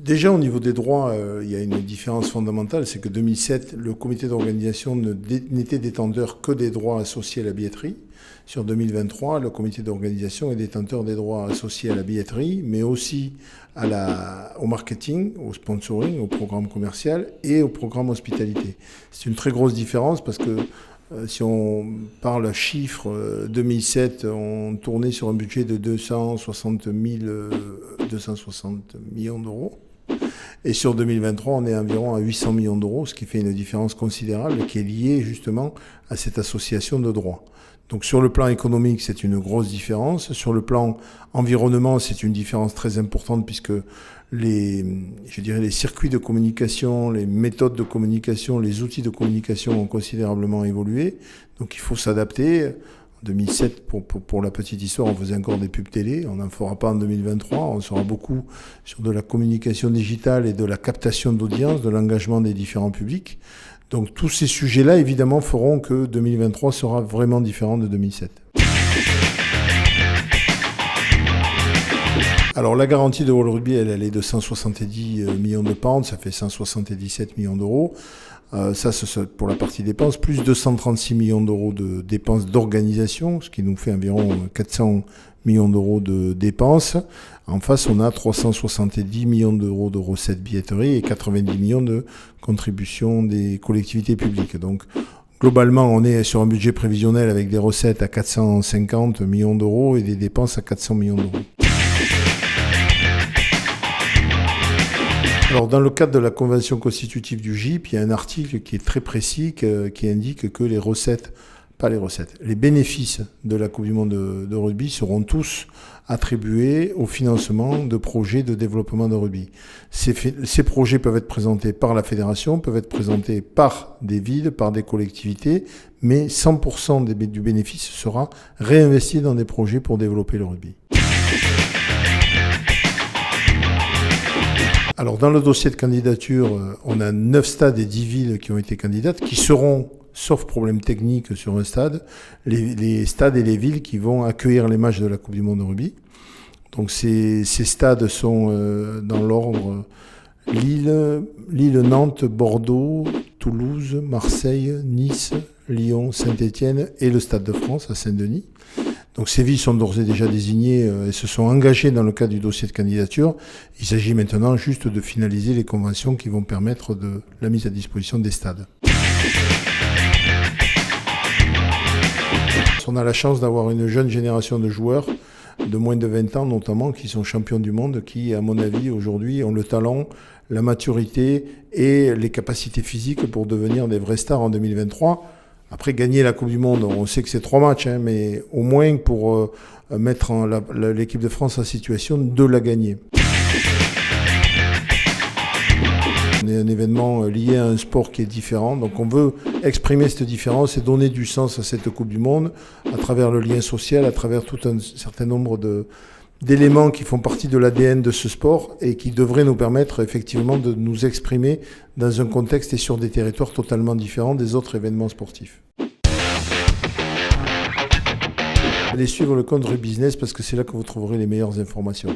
Déjà, au niveau des droits, il y a une différence fondamentale, c'est que 2007, le comité d'organisation n'était détenteur que des droits associés à la billetterie. Sur 2023, le comité d'organisation est détenteur des droits associés à la billetterie, mais aussi au marketing, au sponsoring, au programme commercial et au programme hospitalité. C'est une très grosse différence parce que si on parle chiffres, 2007, on tournait sur un budget de 260 millions d'euros. Et sur 2023, on est environ à 800 millions d'euros, ce qui fait une différence considérable qui est liée justement à cette association de droits. Donc sur le plan économique, c'est une grosse différence. Sur le plan environnement, c'est une différence très importante puisque les circuits de communication, les méthodes de communication, les outils de communication ont considérablement évolué. Donc il faut s'adapter. En 2007, pour la petite histoire, on faisait encore des pubs télé. On n'en fera pas en 2023. On sera beaucoup sur de la communication digitale et de la captation d'audience, de l'engagement des différents publics. Donc tous ces sujets-là, évidemment, feront que 2023 sera vraiment différent de 2007. Alors la garantie de World Rugby, elle est de 170 millions de pounds, ça fait 177 millions d'euros. Ça, c'est pour la partie dépenses, plus 236 millions d'euros de dépenses d'organisation, ce qui nous fait environ 400 millions d'euros de dépenses. En face, on a 370 millions d'euros de recettes billetterie et 90 millions de contributions des collectivités publiques. Donc, globalement, on est sur un budget prévisionnel avec des recettes à 450 millions d'euros et des dépenses à 400 millions d'euros. Alors, dans le cadre de la convention constitutive du GIP, il y a un article qui est très précis qui indique que les bénéfices de la Coupe du Monde de rugby seront tous attribués au financement de projets de développement de rugby. Ces projets peuvent être présentés par la fédération, peuvent être présentés par des villes, par des collectivités, mais 100% du bénéfice sera réinvesti dans des projets pour développer le rugby. Alors, dans le dossier de candidature, on a 9 stades et 10 villes qui ont été candidates, qui seront, sauf problème technique sur un stade, les stades et les villes qui vont accueillir les matchs de la Coupe du Monde de rugby. Donc, ces stades sont dans l'ordre Lille, Nantes, Bordeaux, Toulouse, Marseille, Nice, Lyon, Saint-Étienne et le Stade de France à Saint-Denis. Donc ces villes sont d'ores et déjà désignées et se sont engagées dans le cadre du dossier de candidature. Il s'agit maintenant juste de finaliser les conventions qui vont permettre de la mise à disposition des stades. On a la chance d'avoir une jeune génération de joueurs de moins de 20 ans notamment qui sont champions du monde, qui à mon avis aujourd'hui ont le talent, la maturité et les capacités physiques pour devenir des vrais stars en 2023. Après, gagner la Coupe du Monde, on sait que c'est 3 matchs, mais au moins pour mettre l'équipe de France en situation de la gagner. C'est un événement lié à un sport qui est différent, donc on veut exprimer cette différence et donner du sens à cette Coupe du Monde à travers le lien social, à travers tout un certain nombre d'éléments qui font partie de l'ADN de ce sport et qui devraient nous permettre effectivement de nous exprimer dans un contexte et sur des territoires totalement différents des autres événements sportifs. Allez suivre le compte Rugby Business parce que c'est là que vous trouverez les meilleures informations.